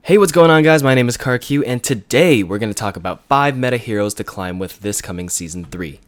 Hey, what's going on guys? My name is KarQ, and today we're going to talk about 5 meta heroes to climb with this coming Season 3.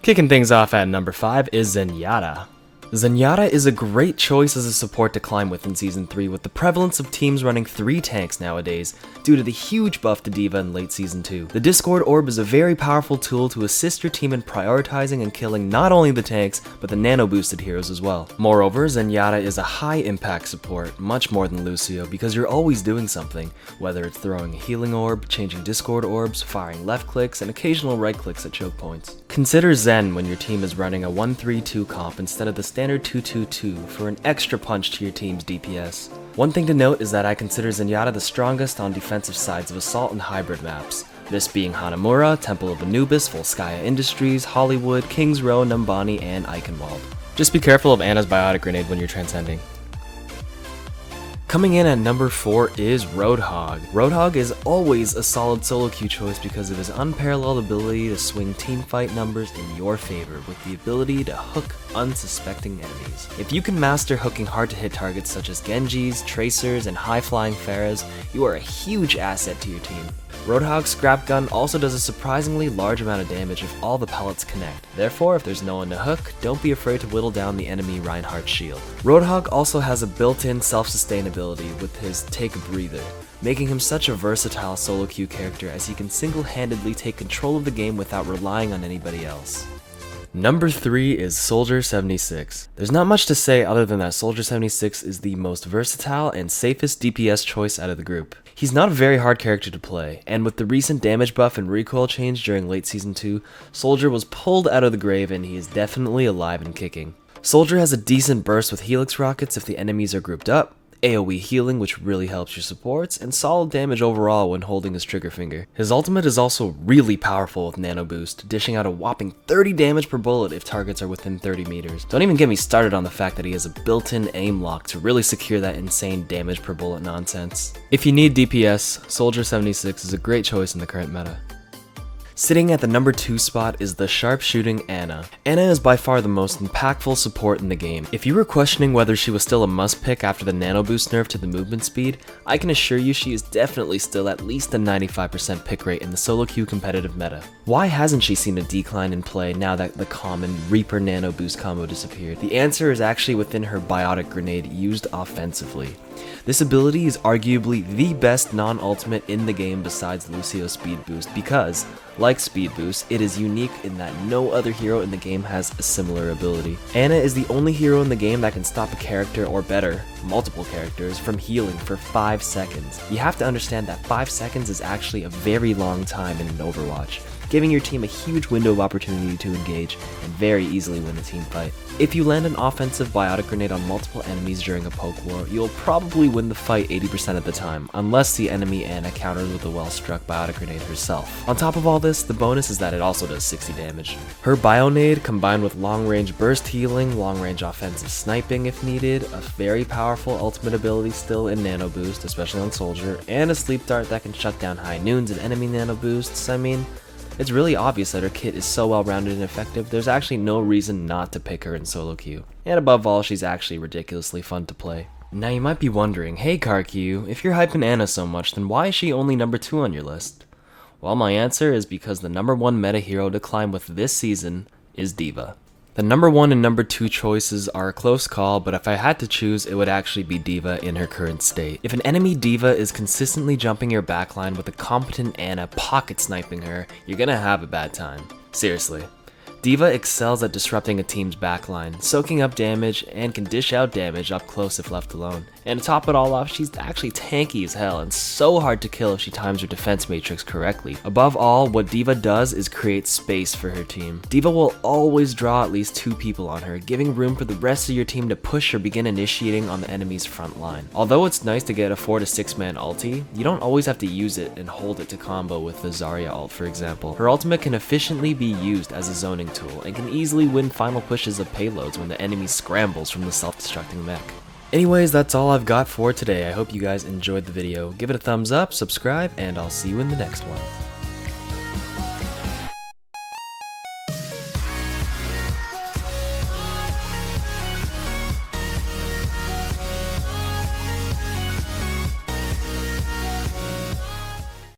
Kicking things off at number 5 is ZENYATTA. ZENYATTA is a great choice as a support to climb with in Season 3, with the prevalence of teams running 3 tanks nowadays, due to the huge buff to D.VA in late Season 2. The Discord Orb is a very powerful tool to assist your team in prioritizing and killing not only the tanks, but the nano-boosted heroes as well. Moreover, ZENYATTA is a high-impact support, much more than Lucio, because you're always doing something, whether it's throwing a healing orb, changing Discord orbs, firing left clicks, and occasional right clicks at choke points. Consider Zen when your team is running a 1-3-2 comp instead of the standard 2-2-2 for an extra punch to your team's DPS. One thing to note is that I consider ZENYATTA the strongest on defensive sides of Assault and Hybrid maps, this being Hanamura, Temple of Anubis, Volskaya Industries, Hollywood, Kings Row, Numbani, and Eichenwald. Just be careful of Ana's Biotic Grenade when you're transcending. Coming in at number 4 is ROADHOG. ROADHOG is always a solid solo queue choice because of his unparalleled ability to swing teamfight numbers in your favor with the ability to hook unsuspecting enemies. If you can master hooking hard to hit targets such as Genjis, Tracers, and high-flying Pharahs, you are a huge asset to your team. ROADHOG's Scrap Gun also does a surprisingly large amount of damage if all the pellets connect. Therefore, if there's no one to hook, don't be afraid to whittle down the enemy Reinhardt's shield. ROADHOG also has a built-in self-sustainability with his Take a Breather, making him such a versatile solo queue character as he can single-handedly take control of the game without relying on anybody else. Number 3 is Soldier76. There's not much to say other than that Soldier76 is the most versatile and safest DPS choice out of the group. He's not a very hard character to play, and with the recent damage buff and recoil change during late Season 2, Soldier was pulled out of the grave and he is definitely alive and kicking. Soldier has a decent burst with Helix rockets if the enemies are grouped up, AoE healing which really helps your supports, and solid damage overall when holding his trigger finger. His ultimate is also really powerful with nano boost, dishing out a whopping 30 damage per bullet if targets are within 30 meters. Don't even get me started on the fact that he has a built-in aim lock to really secure that insane damage per bullet nonsense. If you need DPS, Soldier76 is a great choice in the current meta. Sitting at the number 2 spot is the sharpshooting Ana. Ana is by far the most impactful support in the game. If you were questioning whether she was still a must pick after the nano boost nerf to the movement speed, I can assure you she is definitely still at least a 95% pick rate in the solo queue competitive meta. Why hasn't she seen a decline in play now that the common Reaper nano boost combo disappeared? The answer is actually within her Biotic Grenade used offensively. This ability is arguably the best non-ultimate in the game besides Lucio's Speed Boost because, like Speed Boost, it is unique in that no other hero in the game has a similar ability. Ana is the only hero in the game that can stop a character, or better, multiple characters, from healing for 5 seconds. You have to understand that 5 seconds is actually a very long time in an Overwatch, giving your team a huge window of opportunity to engage and very easily win a team fight. If you land an offensive Biotic Grenade on multiple enemies during a poke war, you'll probably win the fight 80% of the time, unless the enemy Ana counters with a well-struck Biotic Grenade herself. On top of all this, the bonus is that it also does 60 damage. Her Bionade, combined with long-range burst healing, long-range offensive sniping if needed, a very powerful ultimate ability still in Nano Boost, especially on Soldier, and a sleep dart that can shut down high noons and enemy Nano Boosts, I mean, it's really obvious that her kit is so well-rounded and effective, there's actually no reason not to pick her in solo queue. And above all, she's actually ridiculously fun to play. Now you might be wondering, hey KarQ, if you're hyping Ana so much, then why is she only number 2 on your list? Well, my answer is because the number 1 meta hero to climb with this season is D.VA. The number 1 and number 2 choices are a close call, but if I had to choose, it would actually be D.VA in her current state. If an enemy D.VA is consistently jumping your backline with a competent Ana pocket sniping her, you're gonna have a bad time. Seriously. D.VA excels at disrupting a team's backline, soaking up damage, and can dish out damage up close if left alone. And to top it all off, she's actually tanky as hell and so hard to kill if she times her defense matrix correctly. Above all, what D.VA does is create space for her team. D.VA will always draw at least 2 people on her, giving room for the rest of your team to push or begin initiating on the enemy's front line. Although it's nice to get a 4 to 6 man ulti, you don't always have to use it and hold it to combo with the Zarya ult, for example. Her ultimate can efficiently be used as a zoning tool and can easily win final pushes of payloads when the enemy scrambles from the self-destructing mech. Anyways, that's all I've got for today. I hope you guys enjoyed the video. Give it a thumbs up, subscribe, and I'll see you in the next one.